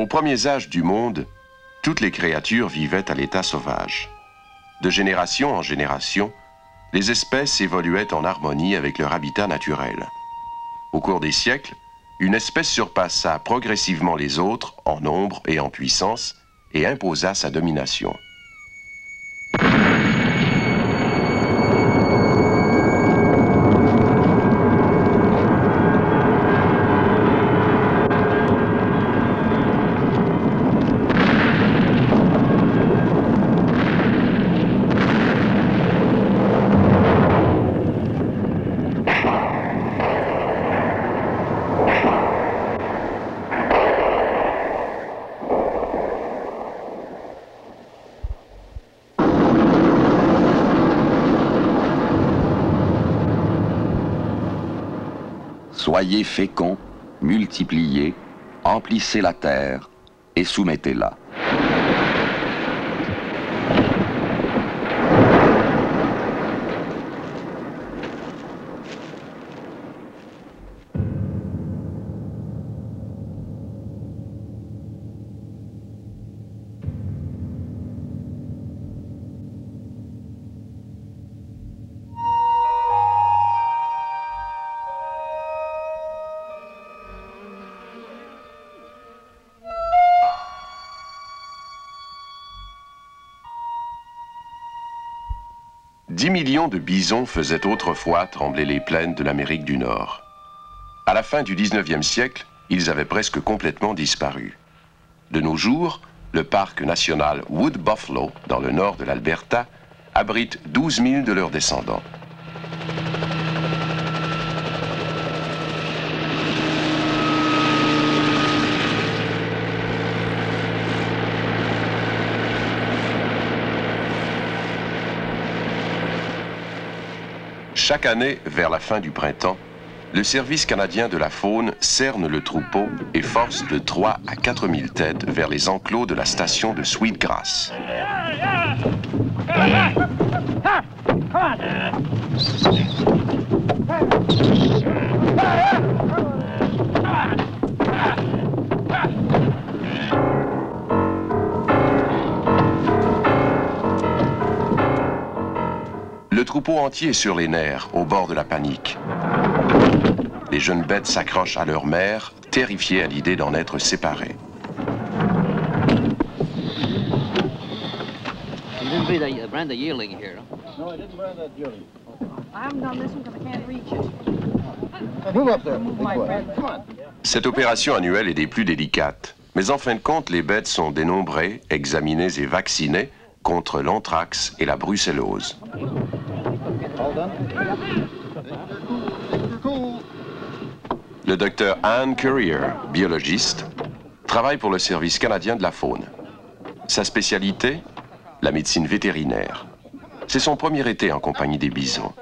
Aux premiers âges du monde, toutes les créatures vivaient à l'état sauvage. De génération en génération, les espèces évoluaient en harmonie avec leur habitat naturel. Au cours des siècles, une espèce surpassa progressivement les autres en nombre et en puissance et imposa sa domination. Soyez féconds, multipliez, emplissez la terre et soumettez-la. « 10 millions de bisons faisaient autrefois trembler les plaines de l'Amérique du Nord. À la fin du 19e siècle, ils avaient presque complètement disparu. De nos jours, le parc national Wood Buffalo, dans le nord de l'Alberta, abrite 12 000 de leurs descendants. Chaque année, vers la fin du printemps, le Service canadien de la faune cerne le troupeau et force de 3 à 4 000 têtes vers les enclos de la station de Sweetgrass. Le troupeau entier est sur les nerfs, au bord de la panique. Les jeunes bêtes s'accrochent à leur mère, terrifiées à l'idée d'en être séparées. Cette opération annuelle est des plus délicates. Mais en fin de compte, les bêtes sont dénombrées, examinées et vaccinées contre l'anthrax et la brucellose. Le docteur Ann Currier, biologiste, travaille pour le Service canadien de la faune. Sa spécialité, la médecine vétérinaire. C'est son premier été en compagnie des bisons.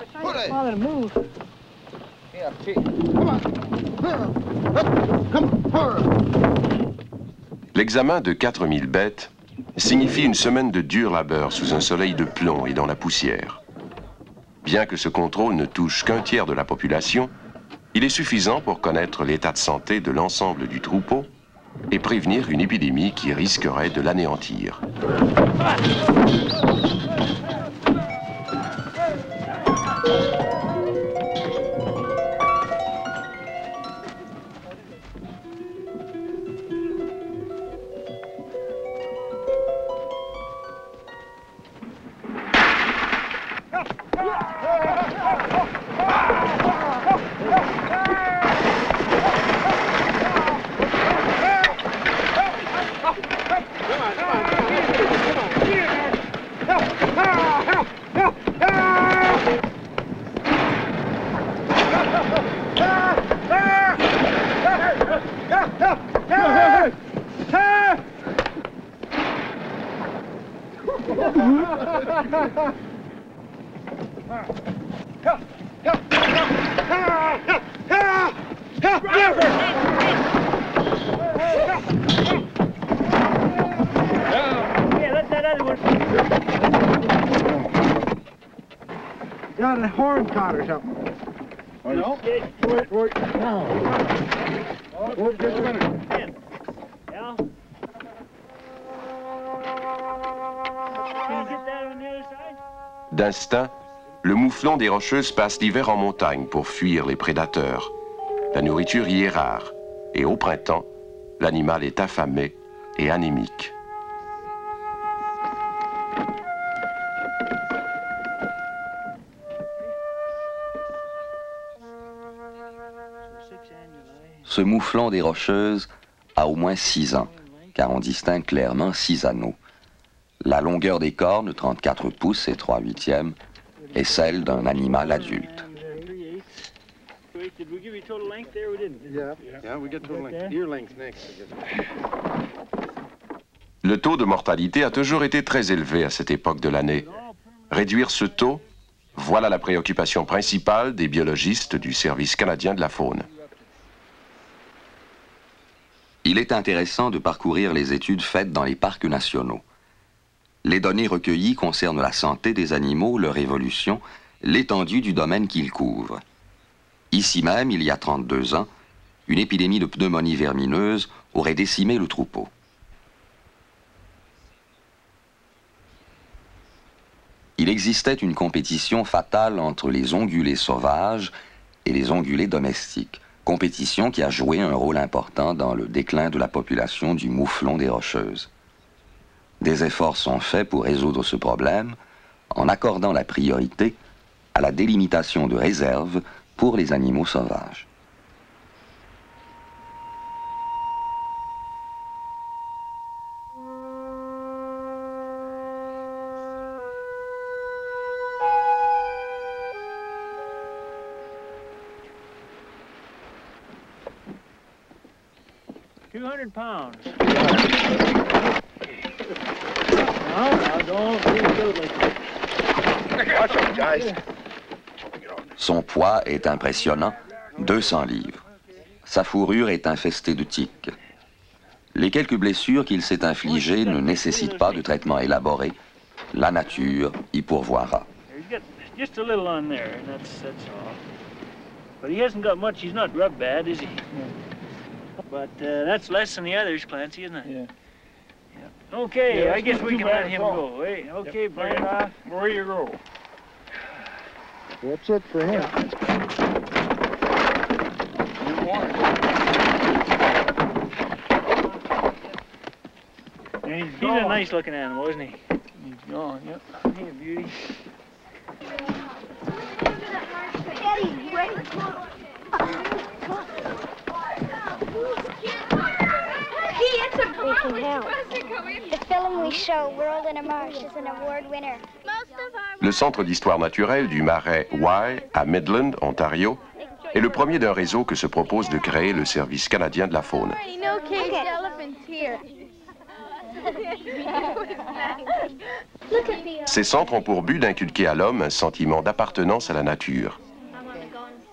L'examen de 4000 bêtes signifie une semaine de dur labeur sous un soleil de plomb et dans la poussière. Bien que ce contrôle ne touche qu'un tiers de la population, il est suffisant pour connaître l'état de santé de l'ensemble du troupeau et prévenir une épidémie qui risquerait de l'anéantir. Got a horn caught or something. Oh, no? Wait. No. Oh, just a minute. Yeah? D'instinct, le mouflon des Rocheuses passe l'hiver en montagne pour fuir les prédateurs. La nourriture y est rare, et au printemps, l'animal est affamé et anémique. Ce mouflon des Rocheuses a au moins 6 ans, car on distingue clairement 6 anneaux. La longueur des cornes, 34 pouces et 3/8, est celle d'un animal adulte. Le taux de mortalité a toujours été très élevé à cette époque de l'année. Réduire ce taux, voilà la préoccupation principale des biologistes du Service canadien de la faune. Il est intéressant de parcourir les études faites dans les parcs nationaux. Les données recueillies concernent la santé des animaux, leur évolution, l'étendue du domaine qu'ils couvrent. Ici même, il y a 32 ans, une épidémie de pneumonie vermineuse aurait décimé le troupeau. Il existait une compétition fatale entre les ongulés sauvages et les ongulés domestiques, compétition qui a joué un rôle important dans le déclin de la population du mouflon des Rocheuses. Des efforts sont faits pour résoudre ce problème en accordant la priorité à la délimitation de réserves pour les animaux sauvages. Son poids est impressionnant, 200 livres. Sa fourrure est infestée de tiques. Les quelques blessures qu'il s'est infligées ne nécessitent pas de traitement élaboré. La nature y pourvoira. Okay, I guess we can let him go. Hey, okay, Brian. Where you go? That's it for him. He's a nice looking animal, isn't he? He's gone, yep. He's a beauty. Eddie, wait. We can help. The film we show, World in a Marsh, is an award winner. Le Centre d'histoire naturelle du Marais Wye à Midland, Ontario, est le premier d'un réseau que se propose de créer le Service canadien de la faune. Ces centres ont pour but d'inculquer à l'homme un sentiment d'appartenance à la nature.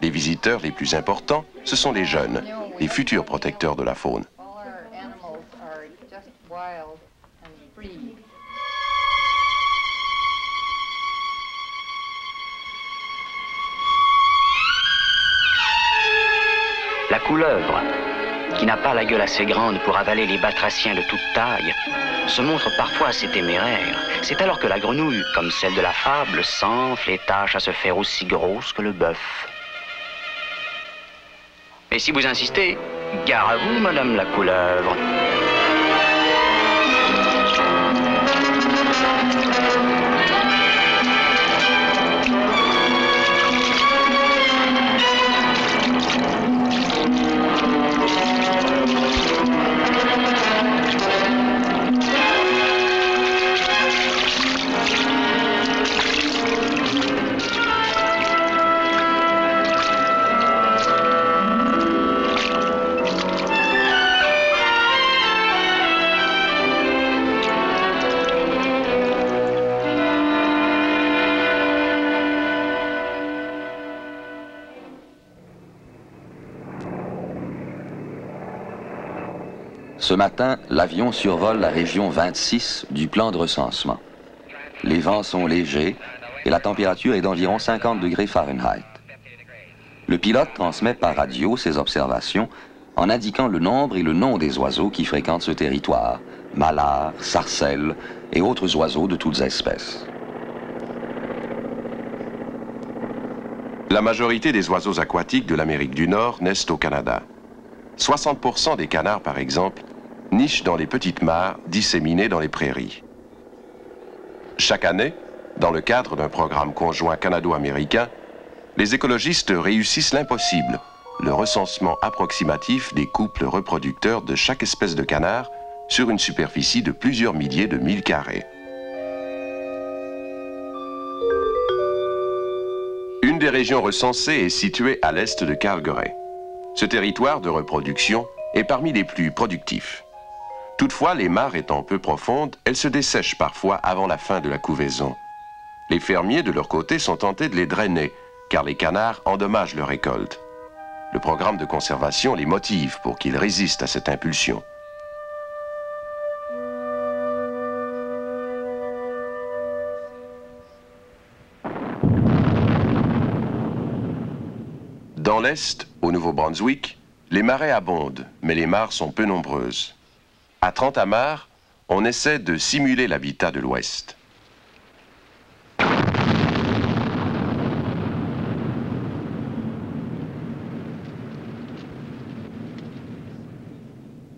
Les visiteurs les plus importants, ce sont les jeunes, les futurs protecteurs de la faune. La couleuvre, qui n'a pas la gueule assez grande pour avaler les batraciens de toute taille, se montre parfois assez téméraire. C'est alors que la grenouille, comme celle de la fable, s'enfle et tâche à se faire aussi grosse que le bœuf. Et si vous insistez, gare à vous, madame la couleuvre. Ce matin, l'avion survole la région 26 du plan de recensement. Les vents sont légers et la température est d'environ 50 degrés Fahrenheit. Le pilote transmet par radio ses observations en indiquant le nombre et le nom des oiseaux qui fréquentent ce territoire: malards, sarcelles, et autres oiseaux de toutes espèces. La majorité des oiseaux aquatiques de l'Amérique du Nord naissent au Canada. 60% des canards, par exemple, nichent dans les petites mares disséminées dans les prairies. Chaque année, dans le cadre d'un programme conjoint canado-américain, les écologistes réussissent l'impossible, le recensement approximatif des couples reproducteurs de chaque espèce de canard sur une superficie de plusieurs milliers de milles carrés. Une des régions recensées est située à l'est de Calgary. Ce territoire de reproduction est parmi les plus productifs. Toutefois, les mares étant peu profondes, elles se dessèchent parfois avant la fin de la couvaison. Les fermiers, de leur côté, sont tentés de les drainer, car les canards endommagent leur récolte. Le programme de conservation les motive pour qu'ils résistent à cette impulsion. Dans l'Est, au Nouveau-Brunswick, les marais abondent, mais les mares sont peu nombreuses. À Trentamares, on essaie de simuler l'habitat de l'Ouest.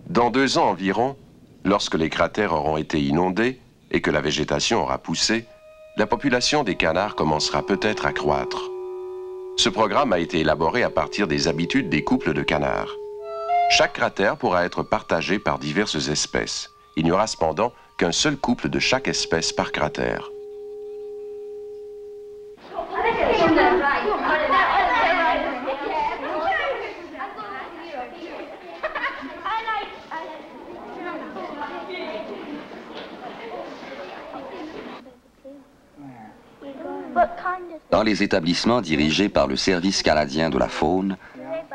Dans 2 ans environ, lorsque les cratères auront été inondés et que la végétation aura poussé, la population des canards commencera peut-être à croître. Ce programme a été élaboré à partir des habitudes des couples de canards. Chaque cratère pourra être partagé par diverses espèces. Il n'y aura cependant qu'un seul couple de chaque espèce par cratère. Dans les établissements dirigés par le Service canadien de la faune,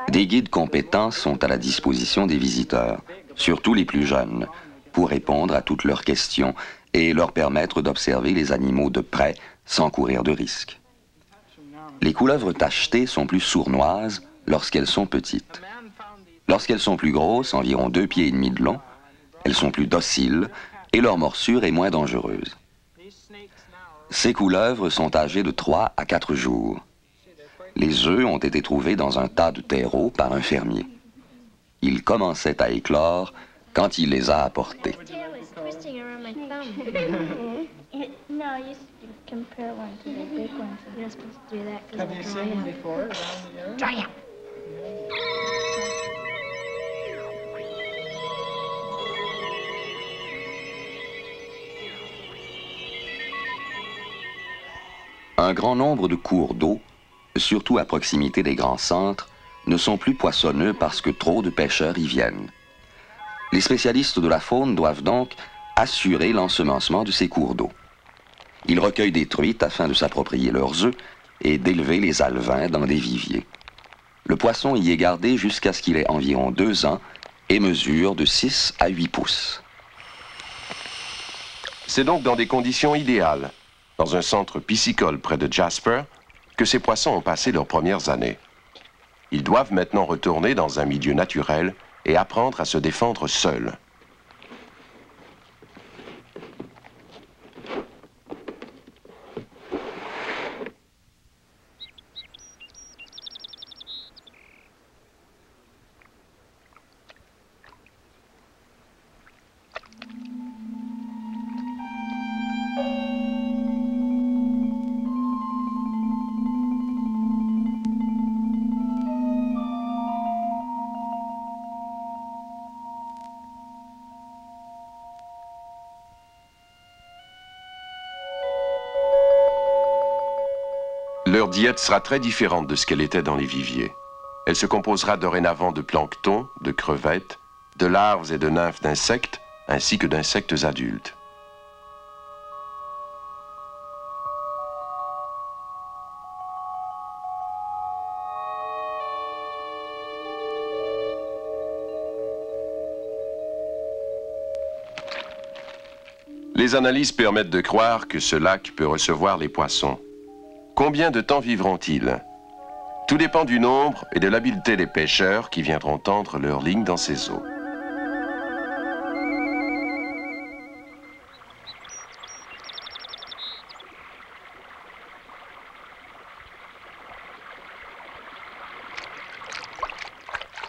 des guides compétents sont à la disposition des visiteurs, surtout les plus jeunes, pour répondre à toutes leurs questions et leur permettre d'observer les animaux de près sans courir de risques. Les couleuvres tachetées sont plus sournoises lorsqu'elles sont petites. Lorsqu'elles sont plus grosses, environ 2,5 pieds de long, elles sont plus dociles et leur morsure est moins dangereuse. Ces couleuvres sont âgées de 3 à 4 jours. Les œufs ont été trouvés dans un tas de terreau par un fermier. Ils commençaient à éclore quand il les a apportés. Un grand nombre de cours d'eau, surtout à proximité des grands centres, ne sont plus poissonneux parce que trop de pêcheurs y viennent. Les spécialistes de la faune doivent donc assurer l'ensemencement de ces cours d'eau. Ils recueillent des truites afin de s'approprier leurs œufs et d'élever les alevins dans des viviers. Le poisson y est gardé jusqu'à ce qu'il ait environ 2 ans et mesure de 6 à 8 pouces. C'est donc dans des conditions idéales, dans un centre piscicole près de Jasper, que ces poissons ont passé leurs premières années. Ils doivent maintenant retourner dans un milieu naturel et apprendre à se défendre seuls. Leur diète sera très différente de ce qu'elle était dans les viviers. Elle se composera dorénavant de plancton, de crevettes, de larves et de nymphes d'insectes, ainsi que d'insectes adultes. Les analyses permettent de croire que ce lac peut recevoir les poissons. Combien de temps vivront-ils? Tout dépend du nombre et de l'habileté des pêcheurs qui viendront tendre leurs lignes dans ces eaux.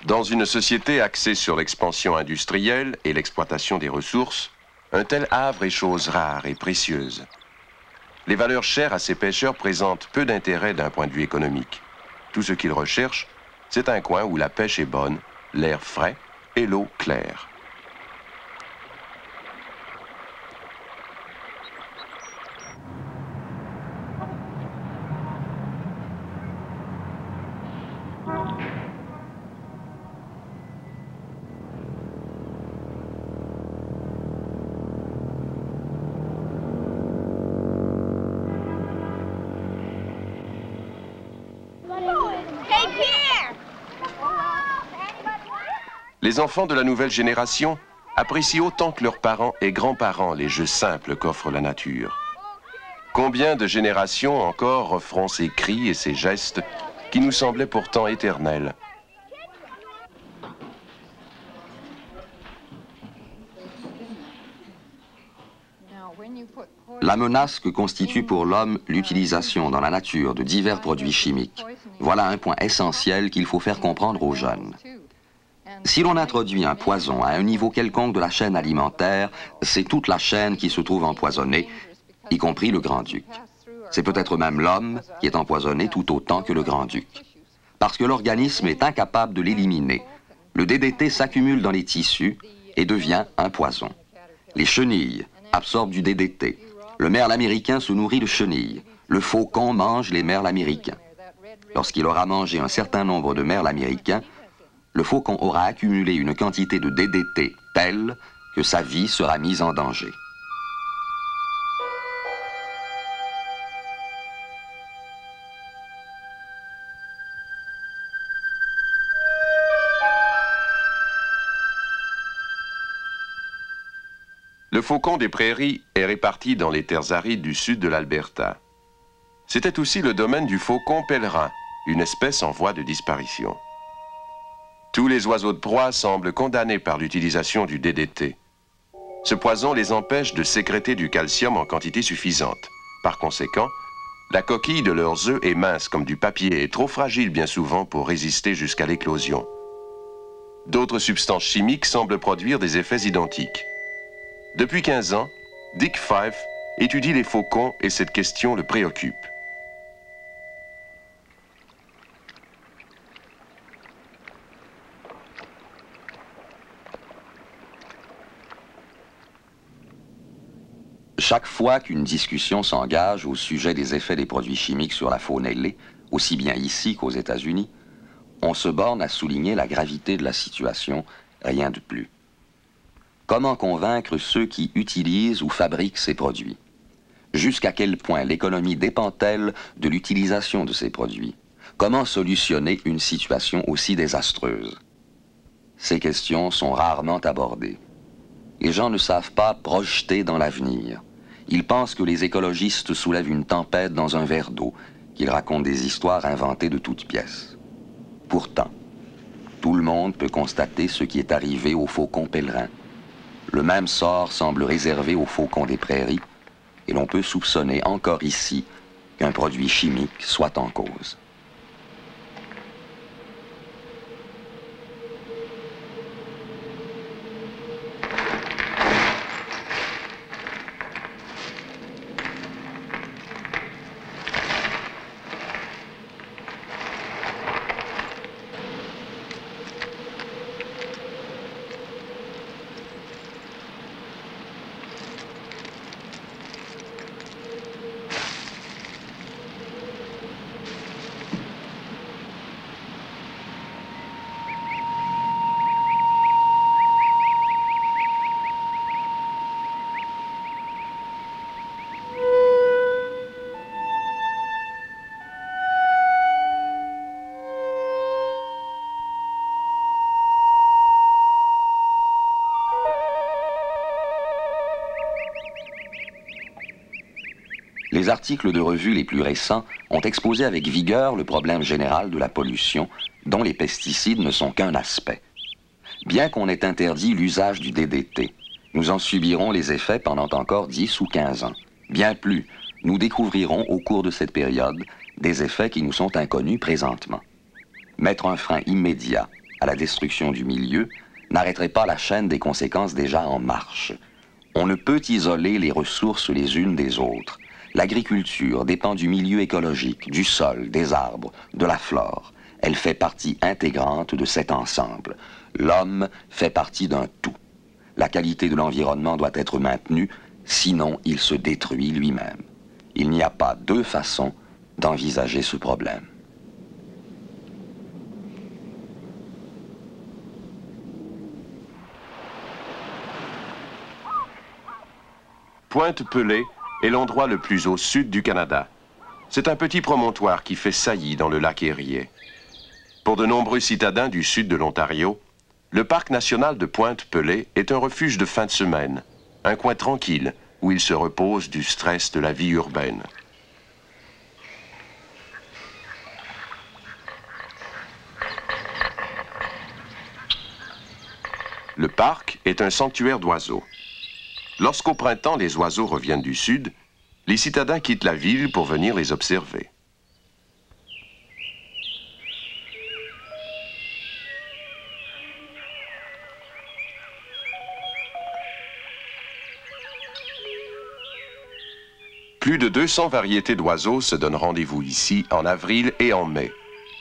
Dans une société axée sur l'expansion industrielle et l'exploitation des ressources, un tel havre est chose rare et précieuse. Les valeurs chères à ces pêcheurs présentent peu d'intérêt d'un point de vue économique. Tout ce qu'ils recherchent, c'est un coin où la pêche est bonne, l'air frais et l'eau claire. Les enfants de la nouvelle génération apprécient autant que leurs parents et grands-parents les jeux simples qu'offre la nature. Combien de générations encore referont ces cris et ces gestes qui nous semblaient pourtant éternels? La menace que constitue pour l'homme l'utilisation dans la nature de divers produits chimiques, voilà un point essentiel qu'il faut faire comprendre aux jeunes. Si l'on introduit un poison à un niveau quelconque de la chaîne alimentaire, c'est toute la chaîne qui se trouve empoisonnée, y compris le grand-duc. C'est peut-être même l'homme qui est empoisonné tout autant que le grand-duc. Parce que l'organisme est incapable de l'éliminer, le DDT s'accumule dans les tissus et devient un poison. Les chenilles absorbent du DDT. Le merle américain se nourrit de chenilles. Le faucon mange les merles américains. Lorsqu'il aura mangé un certain nombre de merles américains, le faucon aura accumulé une quantité de DDT telle que sa vie sera mise en danger. Le faucon des prairies est réparti dans les terres arides du sud de l'Alberta. C'était aussi le domaine du faucon pèlerin, une espèce en voie de disparition. Tous les oiseaux de proie semblent condamnés par l'utilisation du DDT. Ce poison les empêche de sécréter du calcium en quantité suffisante. Par conséquent, la coquille de leurs œufs est mince comme du papier et trop fragile bien souvent pour résister jusqu'à l'éclosion. D'autres substances chimiques semblent produire des effets identiques. Depuis 15 ans, Dick Fife étudie les faucons et cette question le préoccupe. Chaque fois qu'une discussion s'engage au sujet des effets des produits chimiques sur la faune ailée, aussi bien ici qu'aux États-Unis, on se borne à souligner la gravité de la situation, rien de plus. Comment convaincre ceux qui utilisent ou fabriquent ces produits? Jusqu'à quel point l'économie dépend-elle de l'utilisation de ces produits? Comment solutionner une situation aussi désastreuse? Ces questions sont rarement abordées. Les gens ne savent pas projeter dans l'avenir. Ils pensent que les écologistes soulèvent une tempête dans un verre d'eau, qu'ils racontent des histoires inventées de toutes pièces. Pourtant, tout le monde peut constater ce qui est arrivé au faucon pèlerin. Le même sort semble réservé au faucon des prairies, et l'on peut soupçonner encore ici qu'un produit chimique soit en cause. Les articles de revue les plus récents ont exposé avec vigueur le problème général de la pollution, dont les pesticides ne sont qu'un aspect. Bien qu'on ait interdit l'usage du DDT, nous en subirons les effets pendant encore 10 ou 15 ans. Bien plus, nous découvrirons au cours de cette période des effets qui nous sont inconnus présentement. Mettre un frein immédiat à la destruction du milieu, n'arrêterait pas la chaîne des conséquences déjà en marche. On ne peut isoler les ressources les unes des autres. L'agriculture dépend du milieu écologique, du sol, des arbres, de la flore. Elle fait partie intégrante de cet ensemble. L'homme fait partie d'un tout. La qualité de l'environnement doit être maintenue, sinon il se détruit lui-même. Il n'y a pas deux façons d'envisager ce problème. Pointe-Pelée est l'endroit le plus au sud du Canada. C'est un petit promontoire qui fait saillie dans le lac Erie. Pour de nombreux citadins du sud de l'Ontario, le parc national de Pointe-Pelée est un refuge de fin de semaine, un coin tranquille où ils se reposent du stress de la vie urbaine. Le parc est un sanctuaire d'oiseaux. Lorsqu'au printemps les oiseaux reviennent du sud, les citadins quittent la ville pour venir les observer. Plus de 200 variétés d'oiseaux se donnent rendez-vous ici en avril et en mai.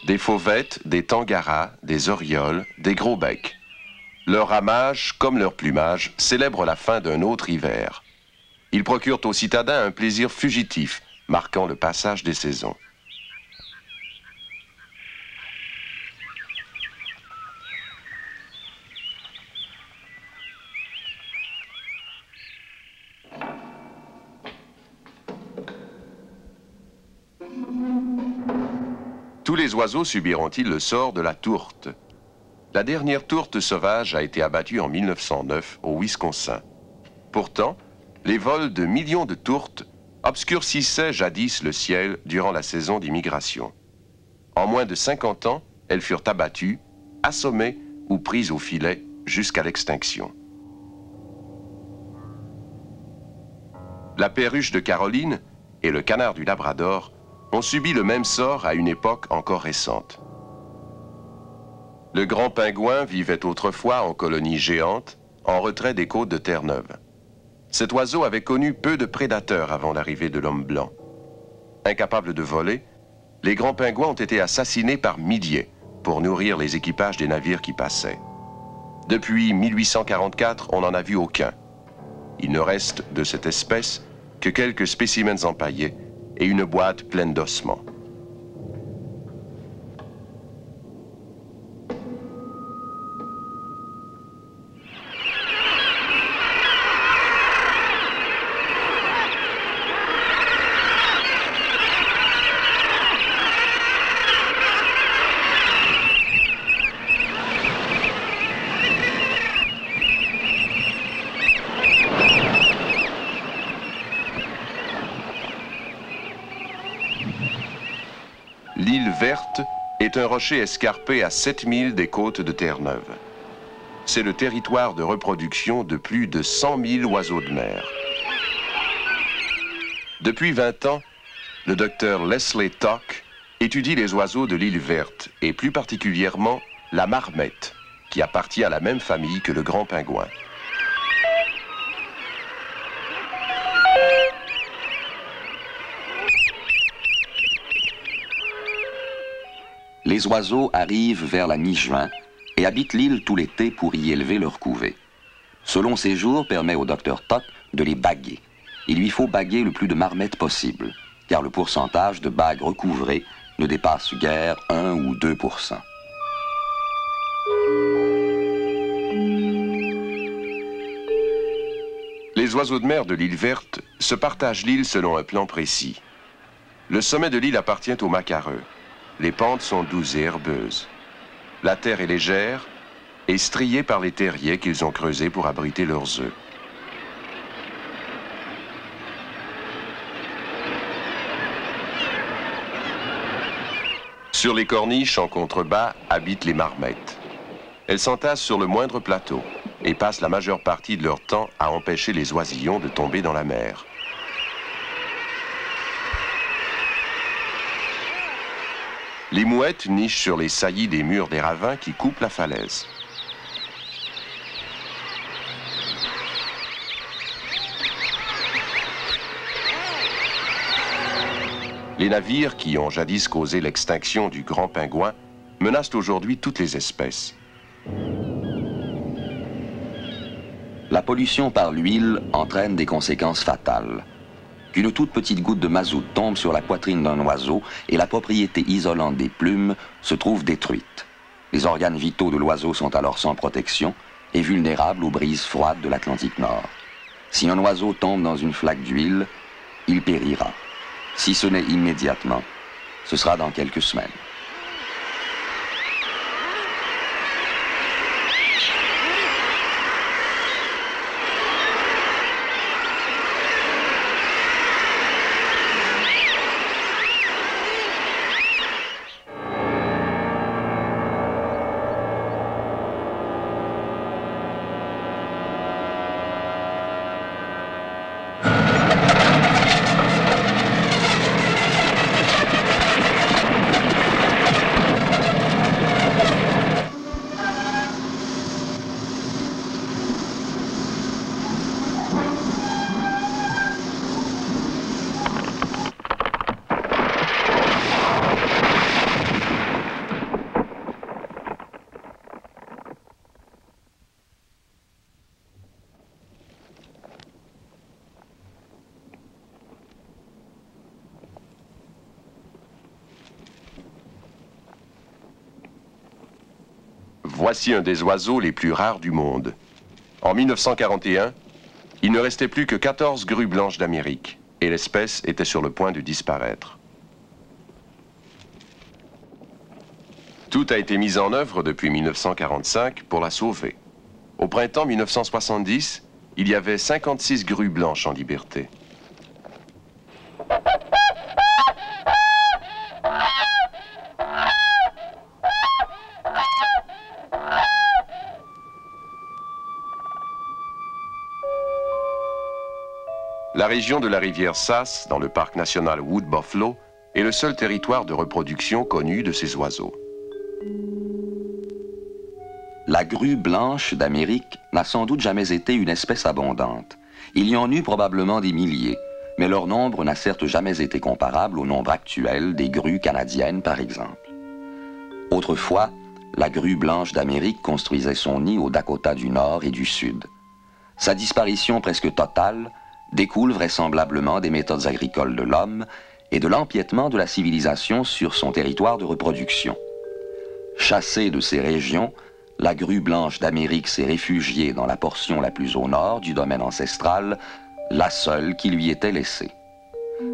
Des fauvettes, des tangaras, des orioles, des gros becs. Leur ramage, comme leur plumage, célèbre la fin d'un autre hiver. Ils procurent aux citadins un plaisir fugitif, marquant le passage des saisons. Tous les oiseaux subiront-ils le sort de la tourte? La dernière tourte sauvage a été abattue en 1909 au Wisconsin. Pourtant, les vols de millions de tourtes obscurcissaient jadis le ciel durant la saison d'immigration. En moins de 50 ans, elles furent abattues, assommées ou prises au filet jusqu'à l'extinction. La perruche de Caroline et le canard du Labrador ont subi le même sort à une époque encore récente. Le grand pingouin vivait autrefois en colonie géante, en retrait des côtes de Terre-Neuve. Cet oiseau avait connu peu de prédateurs avant l'arrivée de l'homme blanc. Incapables de voler, les grands pingouins ont été assassinés par milliers pour nourrir les équipages des navires qui passaient. Depuis 1844, on n'en a vu aucun. Il ne reste de cette espèce que quelques spécimens empaillés et une boîte pleine d'ossements. L'île Verte est un rocher escarpé à 7000 des côtes de Terre-Neuve. C'est le territoire de reproduction de plus de 100 000 oiseaux de mer. Depuis 20 ans, le docteur Leslie Tuck étudie les oiseaux de l'île Verte et plus particulièrement la marmette, qui appartient à la même famille que le grand pingouin. Les oiseaux arrivent vers la mi-juin et habitent l'île tout l'été pour y élever leur couvée. Ce long séjour permet au docteur Tuck de les baguer. Il lui faut baguer le plus de marmettes possible, car le pourcentage de bagues recouvrées ne dépasse guère 1 ou 2%. Les oiseaux de mer de l'île Verte se partagent l'île selon un plan précis. Le sommet de l'île appartient aux macareux. Les pentes sont douces et herbeuses. La terre est légère et striée par les terriers qu'ils ont creusés pour abriter leurs œufs. Sur les corniches en contrebas habitent les marmettes. Elles s'entassent sur le moindre plateau et passent la majeure partie de leur temps à empêcher les oisillons de tomber dans la mer. Les mouettes nichent sur les saillies des murs des ravins qui coupent la falaise. Les navires qui ont jadis causé l'extinction du grand pingouin menacent aujourd'hui toutes les espèces. La pollution par l'huile entraîne des conséquences fatales. Qu'une toute petite goutte de mazout tombe sur la poitrine d'un oiseau et la propriété isolante des plumes se trouve détruite. Les organes vitaux de l'oiseau sont alors sans protection et vulnérables aux brises froides de l'Atlantique Nord. Si un oiseau tombe dans une flaque d'huile, il périra. Si ce n'est immédiatement, ce sera dans quelques semaines. Voici un des oiseaux les plus rares du monde. En 1941, il ne restait plus que 14 grues blanches d'Amérique et l'espèce était sur le point de disparaître. Tout a été mis en œuvre depuis 1945 pour la sauver. Au printemps 1970, il y avait 56 grues blanches en liberté. La région de la rivière Sass, dans le parc national Wood Buffalo, est le seul territoire de reproduction connu de ces oiseaux. La grue blanche d'Amérique n'a sans doute jamais été une espèce abondante. Il y en eut probablement des milliers, mais leur nombre n'a certes jamais été comparable au nombre actuel des grues canadiennes, par exemple. Autrefois, la grue blanche d'Amérique construisait son nid au Dakota du Nord et du Sud. Sa disparition presque totale découle vraisemblablement des méthodes agricoles de l'homme et de l'empiètement de la civilisation sur son territoire de reproduction. Chassée de ces régions, la grue blanche d'Amérique s'est réfugiée dans la portion la plus au nord du domaine ancestral, la seule qui lui était laissée.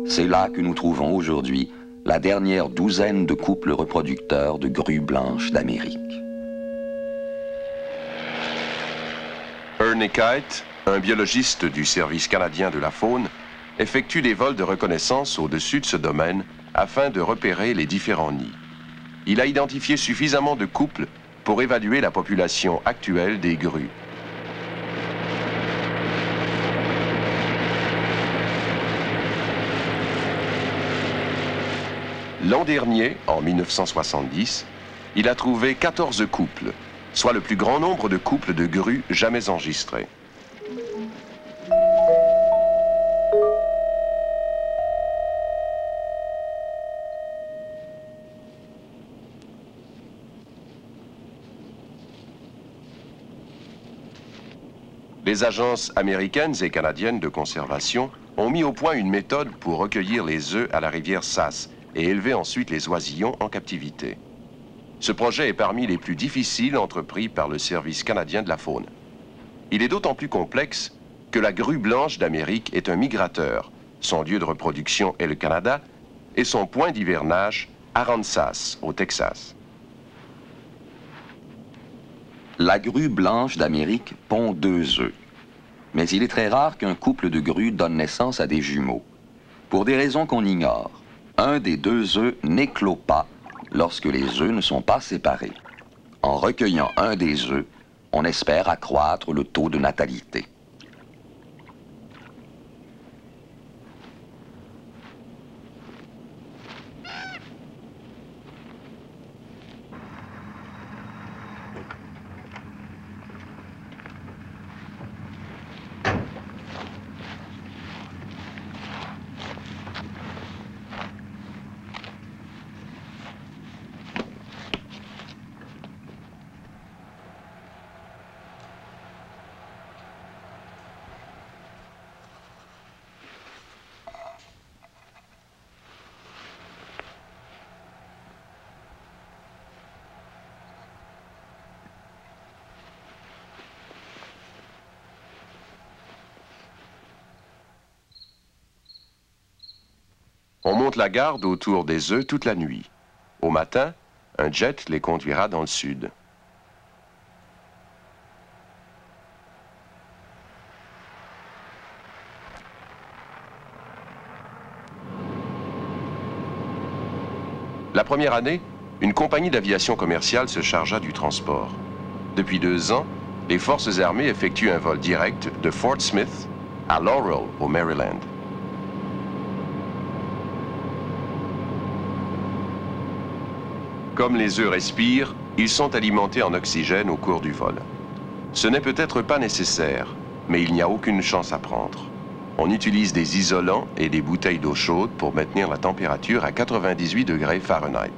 C'est là que nous trouvons aujourd'hui la dernière douzaine de couples reproducteurs de grues blanches d'Amérique. Ernie Kite, un biologiste du Service canadien de la faune, effectue des vols de reconnaissance au-dessus de ce domaine afin de repérer les différents nids. Il a identifié suffisamment de couples pour évaluer la population actuelle des grues. L'an dernier, en 1970, il a trouvé 14 couples, soit le plus grand nombre de couples de grues jamais enregistrés. Les agences américaines et canadiennes de conservation ont mis au point une méthode pour recueillir les œufs à la rivière Sass et élever ensuite les oisillons en captivité. Ce projet est parmi les plus difficiles entrepris par le Service canadien de la faune. Il est d'autant plus complexe que la grue blanche d'Amérique est un migrateur. Son lieu de reproduction est le Canada et son point d'hivernage, Aransas, au Texas. La grue blanche d'Amérique pond 2 œufs. Mais il est très rare qu'un couple de grues donne naissance à des jumeaux. Pour des raisons qu'on ignore, un des 2 œufs n'éclot pas lorsque les œufs ne sont pas séparés. En recueillant un des œufs, on espère accroître le taux de natalité. On monte la garde autour des œufs toute la nuit. Au matin, un jet les conduira dans le sud. La première année, une compagnie d'aviation commerciale se chargea du transport. Depuis 2 ans, les forces armées effectuent un vol direct de Fort Smith à Laurel, au Maryland. Comme les œufs respirent, ils sont alimentés en oxygène au cours du vol. Ce n'est peut-être pas nécessaire, mais il n'y a aucune chance à prendre. On utilise des isolants et des bouteilles d'eau chaude pour maintenir la température à 98 degrés Fahrenheit.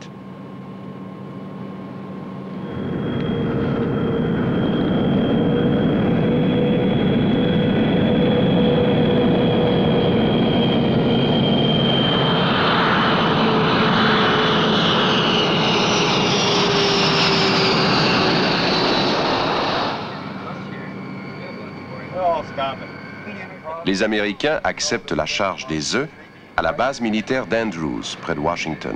Les Américains acceptent la charge des œufs à la base militaire d'Andrews, près de Washington.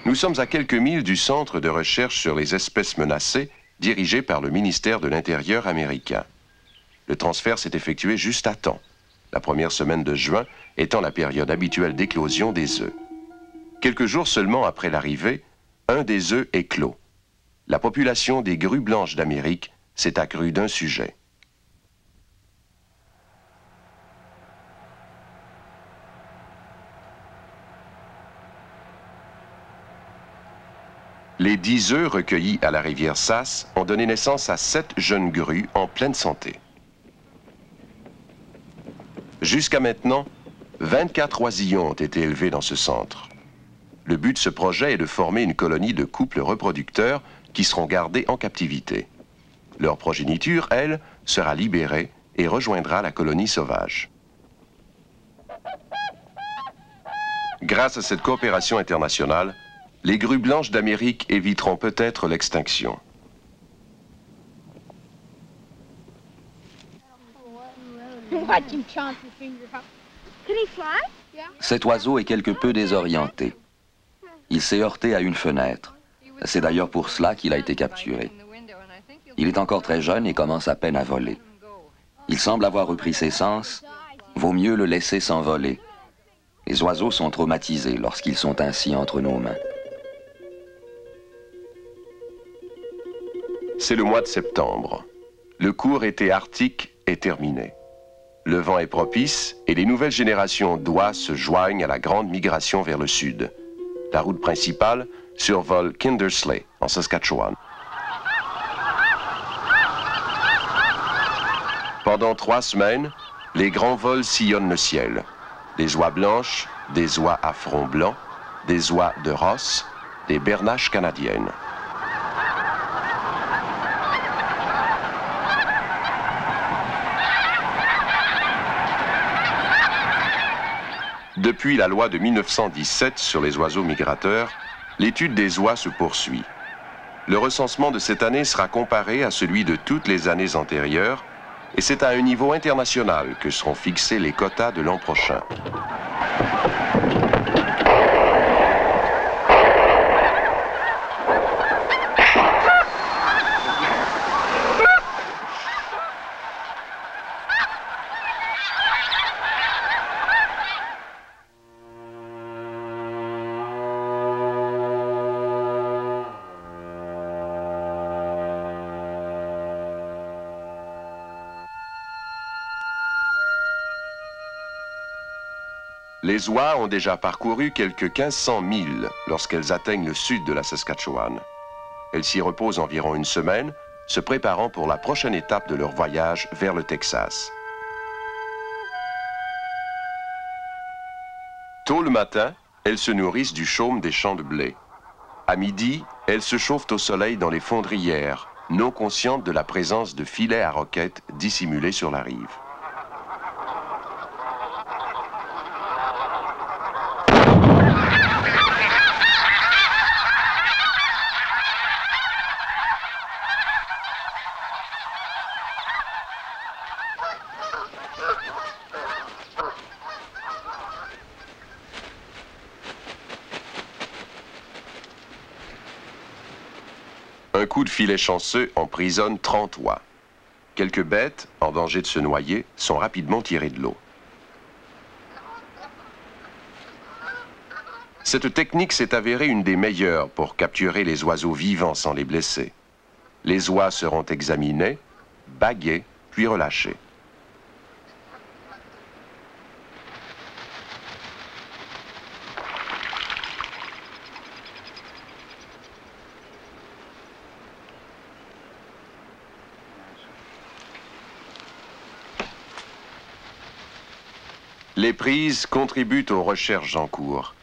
Nous sommes à quelques milles du centre de recherche sur les espèces menacées, dirigé par le ministère de l'Intérieur américain. Le transfert s'est effectué juste à temps, la première semaine de juin étant la période habituelle d'éclosion des œufs. Quelques jours seulement après l'arrivée, un des œufs éclot. La population des grues blanches d'Amérique s'est accrue d'un sujet. Les 10 œufs recueillis à la rivière Sass ont donné naissance à 7 jeunes grues en pleine santé. Jusqu'à maintenant, 24 oisillons ont été élevés dans ce centre. Le but de ce projet est de former une colonie de couples reproducteurs qui seront gardés en captivité. Leur progéniture, elle, sera libérée et rejoindra la colonie sauvage. Grâce à cette coopération internationale, les grues blanches d'Amérique éviteront peut-être l'extinction. Cet oiseau est quelque peu désorienté. Il s'est heurté à une fenêtre. C'est d'ailleurs pour cela qu'il a été capturé. Il est encore très jeune et commence à peine à voler. Il semble avoir repris ses sens. Vaut mieux le laisser s'envoler. Les oiseaux sont traumatisés lorsqu'ils sont ainsi entre nos mains. C'est le mois de septembre. Le court été arctique est terminé. Le vent est propice et les nouvelles générations d'oies se joignent à la grande migration vers le sud. La route principale survole Kindersley, en Saskatchewan. Pendant 3 semaines, les grands vols sillonnent le ciel. Des oies blanches, des oies à front blanc, des oies de Ross, des bernaches canadiennes. Depuis la loi de 1917 sur les oiseaux migrateurs, l'étude des oies se poursuit. Le recensement de cette année sera comparé à celui de toutes les années antérieures et c'est à un niveau international que seront fixés les quotas de l'an prochain. Les oies ont déjà parcouru quelques 1500 milles lorsqu'elles atteignent le sud de la Saskatchewan. Elles s'y reposent environ une semaine, se préparant pour la prochaine étape de leur voyage vers le Texas. Tôt le matin, elles se nourrissent du chaume des champs de blé. À midi, elles se chauffent au soleil dans les fondrières, non conscientes de la présence de filets à roquettes dissimulés sur la rive. coup de filet chanceux emprisonne 30 oies. Quelques bêtes, en danger de se noyer, sont rapidement tirées de l'eau. Cette technique s'est avérée une des meilleures pour capturer les oiseaux vivants sans les blesser. Les oies seront examinées, baguées, puis relâchées. Les prises contribuent aux recherches en cours.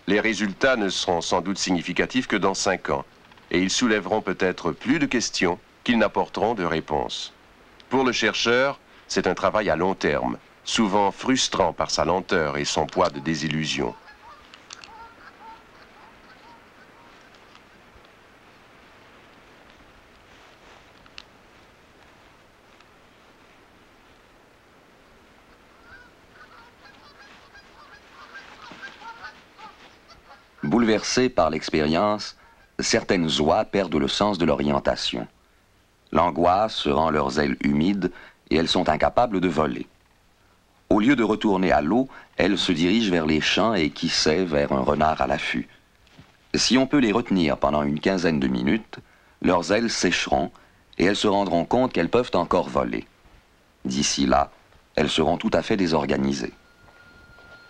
Les résultats ne seront sans doute significatifs que dans 5 ans, et ils soulèveront peut-être plus de questions qu'ils n'apporteront de réponses. Pour le chercheur, c'est un travail à long terme, souvent frustrant par sa lenteur et son poids de désillusion. Bouleversées par l'expérience, certaines oies perdent le sens de l'orientation. L'angoisse rend leurs ailes humides et elles sont incapables de voler. Au lieu de retourner à l'eau, elles se dirigent vers les champs et, qui sait, vers un renard à l'affût. Si on peut les retenir pendant une quinzaine de minutes, leurs ailes sécheront et elles se rendront compte qu'elles peuvent encore voler. D'ici là, elles seront tout à fait désorganisées.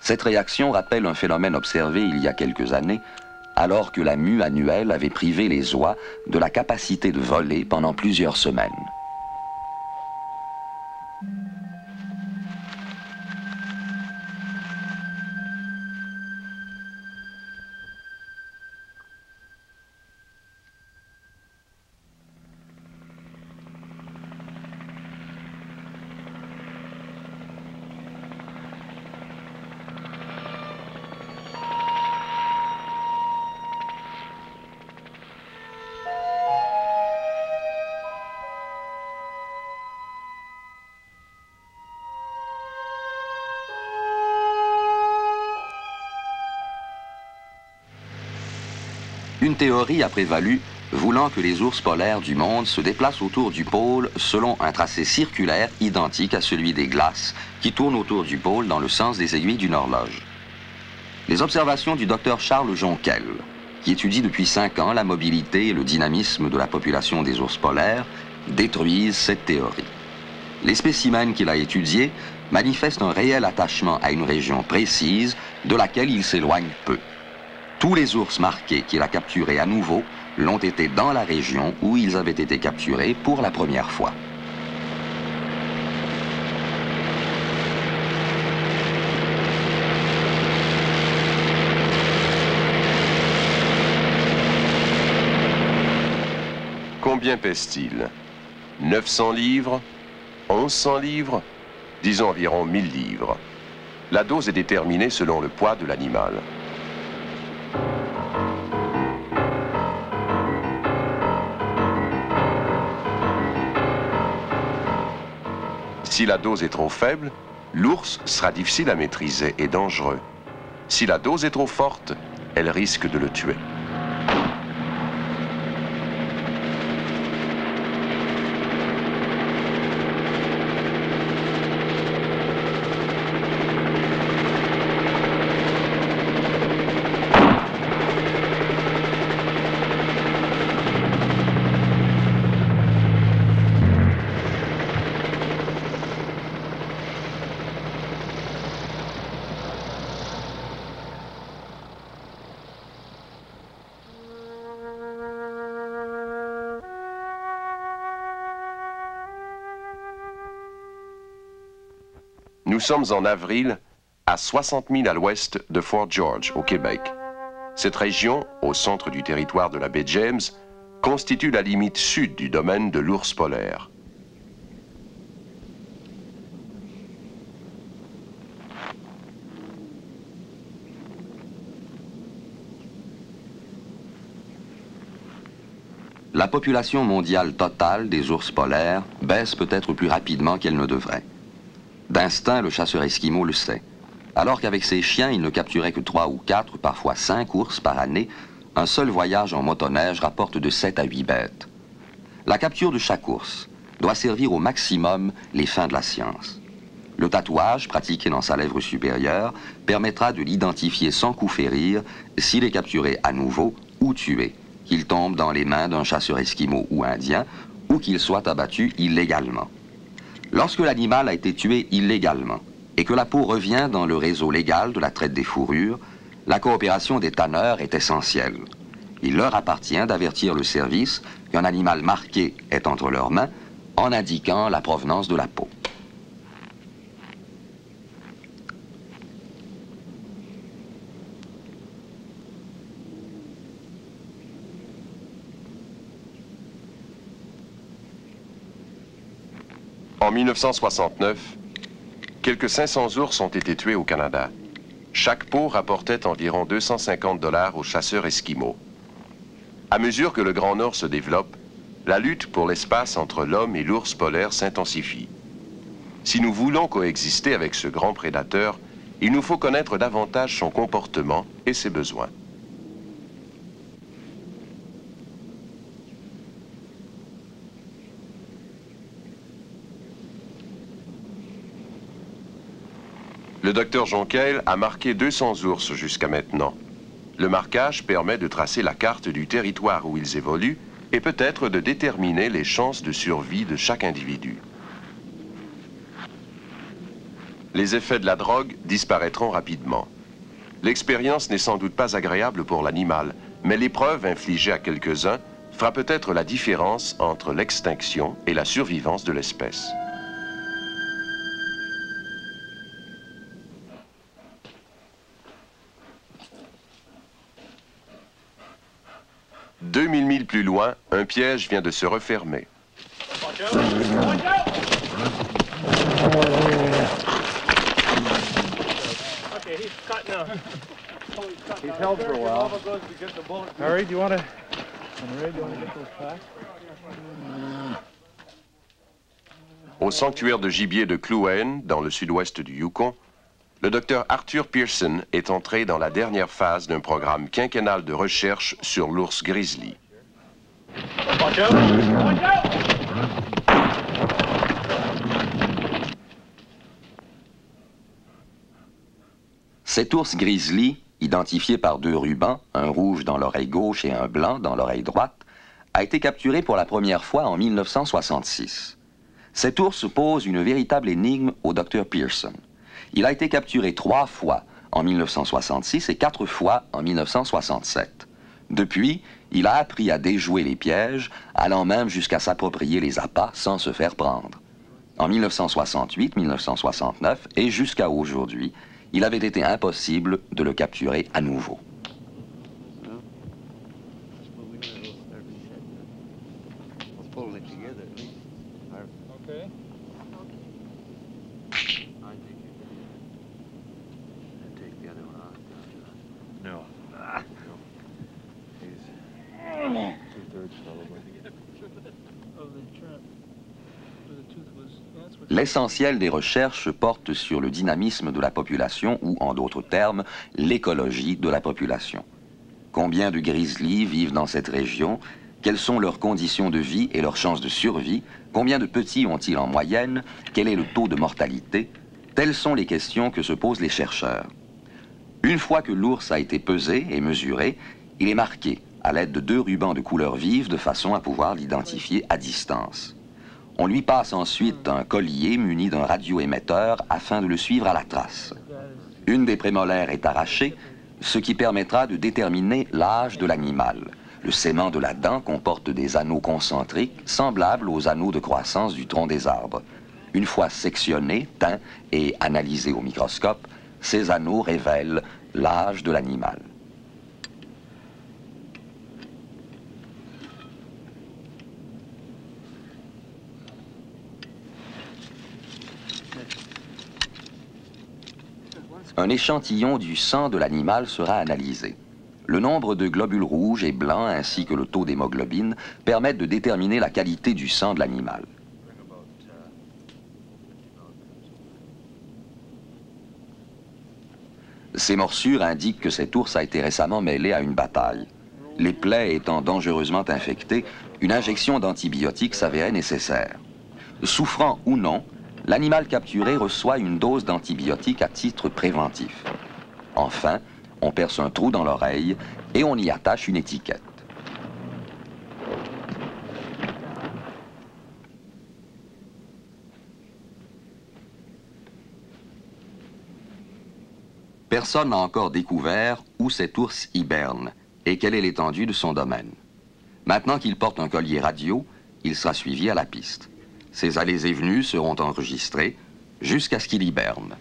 Cette réaction rappelle un phénomène observé il y a quelques années, alors que la mue annuelle avait privé les oies de la capacité de voler pendant plusieurs semaines. Une théorie a prévalu, voulant que les ours polaires du monde se déplacent autour du pôle selon un tracé circulaire identique à celui des glaces qui tournent autour du pôle dans le sens des aiguilles d'une horloge. Les observations du docteur Charles Jonquel, qui étudie depuis 5 ans la mobilité et le dynamisme de la population des ours polaires, détruisent cette théorie. Les spécimens qu'il a étudiés manifestent un réel attachement à une région précise de laquelle il s'éloigne peu. Tous les ours marqués qu'il a capturés à nouveau l'ont été dans la région où ils avaient été capturés pour la première fois. Combien pèse-t-il? 900 livres? 1100 livres? Disons environ 1000 livres. La dose est déterminée selon le poids de l'animal. Si la dose est trop faible, l'ours sera difficile à maîtriser et dangereux. Si la dose est trop forte, elle risque de le tuer. Nous sommes en avril, à 60 000 à l'ouest de Fort George, au Québec. Cette région, au centre du territoire de la baie James, constitue la limite sud du domaine de l'ours polaire. La population mondiale totale des ours polaires baisse peut-être plus rapidement qu'elle ne devrait. D'instinct, le chasseur esquimau le sait. Alors qu'avec ses chiens, il ne capturait que 3 ou 4, parfois 5 ours par année, un seul voyage en motoneige rapporte de 7 à 8 bêtes. La capture de chaque ours doit servir au maximum les fins de la science. Le tatouage, pratiqué dans sa lèvre supérieure, permettra de l'identifier sans coup férir s'il est capturé à nouveau ou tué, qu'il tombe dans les mains d'un chasseur esquimau ou indien, ou qu'il soit abattu illégalement. Lorsque l'animal a été tué illégalement et que la peau revient dans le réseau légal de la traite des fourrures, la coopération des tanneurs est essentielle. Il leur appartient d'avertir le service qu'un animal marqué est entre leurs mains en indiquant la provenance de la peau. En 1969, quelques 500 ours ont été tués au Canada. Chaque peau rapportait environ 250 $ aux chasseurs esquimaux. À mesure que le Grand Nord se développe, la lutte pour l'espace entre l'homme et l'ours polaire s'intensifie. Si nous voulons coexister avec ce grand prédateur, il nous faut connaître davantage son comportement et ses besoins. Le docteur Jonquel a marqué 200 ours jusqu'à maintenant. Le marquage permet de tracer la carte du territoire où ils évoluent et peut-être de déterminer les chances de survie de chaque individu. Les effets de la drogue disparaîtront rapidement. L'expérience n'est sans doute pas agréable pour l'animal, mais l'épreuve infligée à quelques-uns fera peut-être la différence entre l'extinction et la survivance de l'espèce. 2000 milles plus loin, un piège vient de se refermer. He's held for a while. Harry, do you want to... get those packs? Au sanctuaire de gibier de Kluane, dans le sud-ouest du Yukon, le docteur Arthur Pearson est entré dans la dernière phase d'un programme quinquennal de recherche sur l'ours grizzly. Cet ours grizzly, identifié par 2 rubans, un rouge dans l'oreille gauche et un blanc dans l'oreille droite, a été capturé pour la première fois en 1966. Cet ours pose une véritable énigme au docteur Pearson. Il a été capturé 3 fois en 1966 et 4 fois en 1967. Depuis, il a appris à déjouer les pièges, allant même jusqu'à s'approprier les appâts sans se faire prendre. En 1968, 1969 et jusqu'à aujourd'hui, il avait été impossible de le capturer à nouveau. L'essentiel des recherches porte sur le dynamisme de la population ou, en d'autres termes, l'écologie de la population. Combien de grizzlies vivent dans cette région? Quelles sont leurs conditions de vie et leurs chances de survie? Combien de petits ont-ils en moyenne? Quel est le taux de mortalité? Telles sont les questions que se posent les chercheurs. Une fois que l'ours a été pesé et mesuré, il est marqué à l'aide de 2 rubans de couleur vive de façon à pouvoir l'identifier à distance. On lui passe ensuite un collier muni d'un radioémetteur afin de le suivre à la trace. Une des prémolaires est arrachée, ce qui permettra de déterminer l'âge de l'animal. Le sément de la dent comporte des anneaux concentriques semblables aux anneaux de croissance du tronc des arbres. Une fois sectionnés, teints et analysés au microscope, ces anneaux révèlent l'âge de l'animal. Un échantillon du sang de l'animal sera analysé. Le nombre de globules rouges et blancs ainsi que le taux d'hémoglobine permettent de déterminer la qualité du sang de l'animal. Ces morsures indiquent que cet ours a été récemment mêlé à une bataille. Les plaies étant dangereusement infectées, une injection d'antibiotiques s'avérait nécessaire. Souffrant ou non, l'animal capturé reçoit une dose d'antibiotiques à titre préventif. Enfin, on perce un trou dans l'oreille et on y attache une étiquette. Personne n'a encore découvert où cet ours hiberne et quelle est l'étendue de son domaine. Maintenant qu'il porte un collier radio, il sera suivi à la piste. Ses allées et venues seront enregistrées jusqu'à ce qu'il hiberne.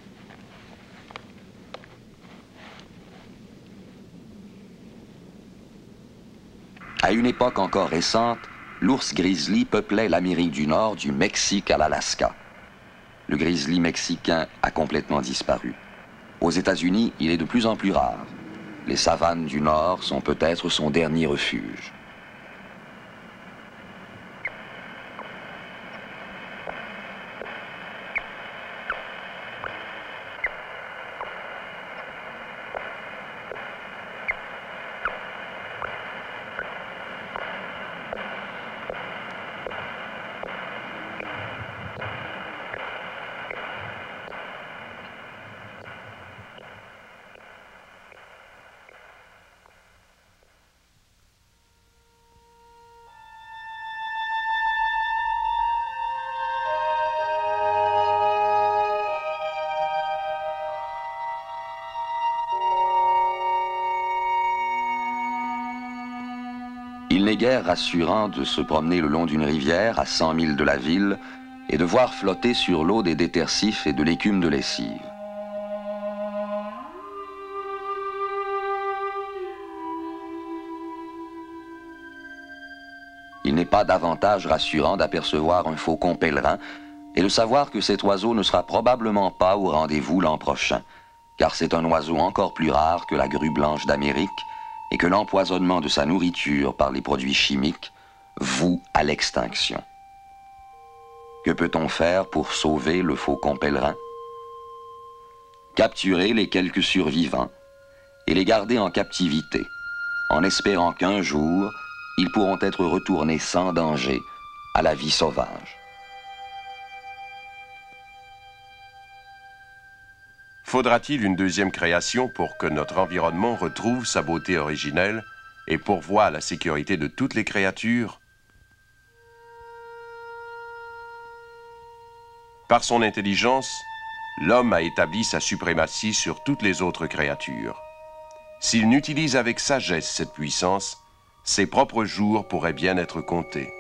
À une époque encore récente, l'ours grizzly peuplait l'Amérique du Nord du Mexique à l'Alaska. Le grizzly mexicain a complètement disparu. Aux États-Unis, il est de plus en plus rare. Les savanes du Nord sont peut-être son dernier refuge. Il n'est guère rassurant de se promener le long d'une rivière à 100 milles de la ville et de voir flotter sur l'eau des détersifs et de l'écume de lessive. Il n'est pas davantage rassurant d'apercevoir un faucon pèlerin et de savoir que cet oiseau ne sera probablement pas au rendez-vous l'an prochain, car c'est un oiseau encore plus rare que la grue blanche d'Amérique et que l'empoisonnement de sa nourriture par les produits chimiques voue à l'extinction. Que peut-on faire pour sauver le faucon pèlerin? Capturer les quelques survivants et les garder en captivité, en espérant qu'un jour, ils pourront être retournés sans danger à la vie sauvage. Faudra-t-il une deuxième création pour que notre environnement retrouve sa beauté originelle et pourvoie à la sécurité de toutes les créatures? Par son intelligence, l'homme a établi sa suprématie sur toutes les autres créatures. S'il n'utilise avec sagesse cette puissance, ses propres jours pourraient bien être comptés.